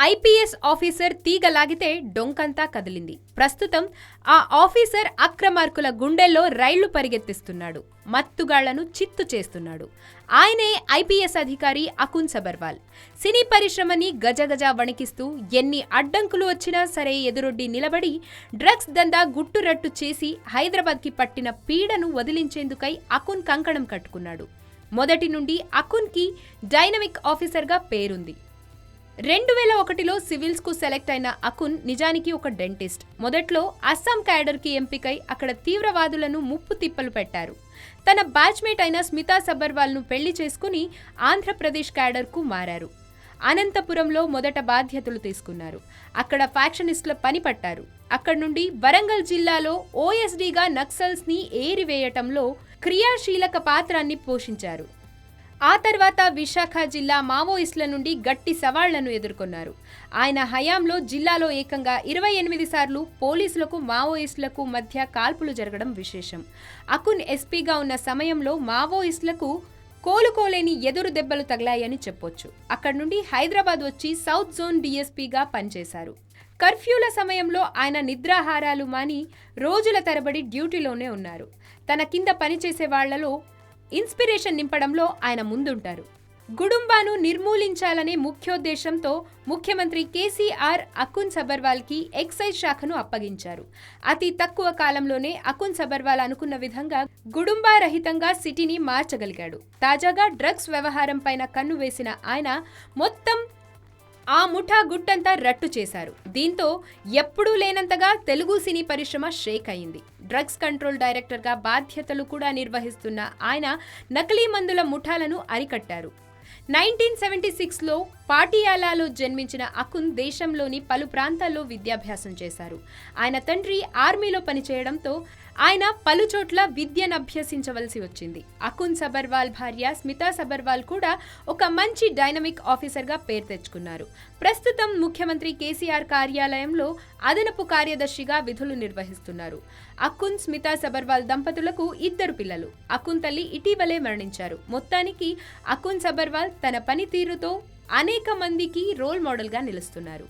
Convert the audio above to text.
IPS officer తీగలాగితే డొంకంతా కదిలింది. ప్రస్తుతం ఆ ఆఫీసర్ అక్రమార్కుల గుండెల్లో రైళ్లు పరిగెత్తిస్తున్నాడు, మత్తుగాళ్లను చిత్తు చేస్తున్నాడు. ఆయనే ఐపీఎస్ అధికారి అకున్ సబర్వాల్. సినీ పరిశ్రమని గజగజ వణికిస్తూ ఎన్ని అడ్డంకులు వచ్చినా సరే ఎదురొడ్డి నిలబడి డ్రగ్స్ దందా గుట్టురట్టు చేసి హైదరాబాద్కి పట్టిన పీడను వదిలించేందుకై అకున్ కంకణం కట్టుకున్నాడు. మొదటి నుండి అకున్కి డైనమిక్ ఆఫీసర్గా పేరుంది. 2001లో సివిల్స్కు సెలెక్ట్ అయిన అకున్ నిజానికి ఒక డెంటిస్ట్. మొదట్లో అస్సాం క్యాడర్కి ఎంపికై అక్కడ తీవ్రవాదులను ముప్పు తిప్పలు పెట్టారు. తన బ్యాచ్మేట్ అయిన స్మితా సబర్వాల్ను పెళ్లి చేసుకుని ఆంధ్రప్రదేశ్ క్యాడర్కు మారారు. అనంతపురంలో మొదట బాధ్యతలు తీసుకున్నారు. అక్కడ ఫ్యాక్షనిస్టుల పని పట్టారు. అక్కడి నుండి వరంగల్ జిల్లాలో ఓఎస్డీగా నక్సల్స్ని ఏరివేయటంలో క్రియాశీలక పాత్రాన్ని పోషించారు. ఆ తర్వాత విశాఖ జిల్లా మావోయిస్టుల నుండి గట్టి సవాళ్లను ఎదుర్కొన్నారు. ఆయన హయాంలో జిల్లాలో ఏకంగా 28 సార్లు పోలీసులకు మావోయిస్టులకు మధ్య కాల్పులు జరగడం విశేషం. అకున్ ఎస్పీగా ఉన్న సమయంలో మావోయిస్టులకు కోలుకోలేని ఎదురు దెబ్బలు తగిలాయని చెప్పొచ్చు. అక్కడి నుండి హైదరాబాద్ వచ్చి సౌత్ జోన్ డీఎస్పీగా పనిచేశారు. కర్ఫ్యూల సమయంలో ఆయన నిద్రాహారాలు మాని రోజుల తరబడి డ్యూటీలోనే ఉన్నారు. తన కింద పనిచేసే వాళ్లలో ఇన్స్పిరేషన్ నింపడంలో ఆయన ముందుంటారు. గుడుంబాను నిర్మూలించాలనే ముఖ్యోద్దేశంతో ముఖ్యమంత్రి కేసీఆర్ అకున్ సబర్వాల్కి ఎక్సైజ్ శాఖను అప్పగించారు. అతి తక్కువ కాలంలోనే అకున్ సబర్వాల్ అనుకున్న విధంగా గుడుంబా రహితంగా సిటీని మార్చగలిగాడు. తాజాగా డ్రగ్స్ వ్యవహారం పైన కన్ను వేసిన ఆయన మొత్తం ఆ ముఠా గుట్టంతా రట్టు చేశారు. దీంతో ఎప్పుడూ లేనంతగా తెలుగు సినీ పరిశ్రమ షేక్ అయింది. డ్రగ్స్ కంట్రోల్ డైరెక్టర్గా బాధ్యతలు కూడా నిర్వహిస్తున్న ఆయన నకిలీ మందుల ముఠాలను అరికట్టారు. 1976లో పాటియాలాలో జన్మించిన అకున్ దేశంలోని పలు ప్రాంతాల్లో విద్యాభ్యాసం చేశారు. ఆయన తండ్రి ఆర్మీలో పనిచేయడంతో ఆయన పలుచోట్ల విద్యనభ్యసించవలసి వచ్చింది. అకున్ సబర్వాల్ భార్య స్మితా సబర్వాల్ కూడా ఒక మంచి డైనమిక్ ఆఫీసర్గా పేరు తెచ్చుకున్నారు. ప్రస్తుతం ముఖ్యమంత్రి కేసీఆర్ కార్యాలయంలో అదనపు కార్యదర్శిగా విధులు నిర్వహిస్తున్నారు. అకున్ స్మితా సబర్వాల్ దంపతులకు 2 పిల్లలు. అకున్ తల్లి ఇటీవలే మరణించారు. మొత్తానికి అకున్ సబర్వాల్ తన పనితీరుతో అనేక మందికి రోల్ మోడల్గా నిలుస్తున్నారు.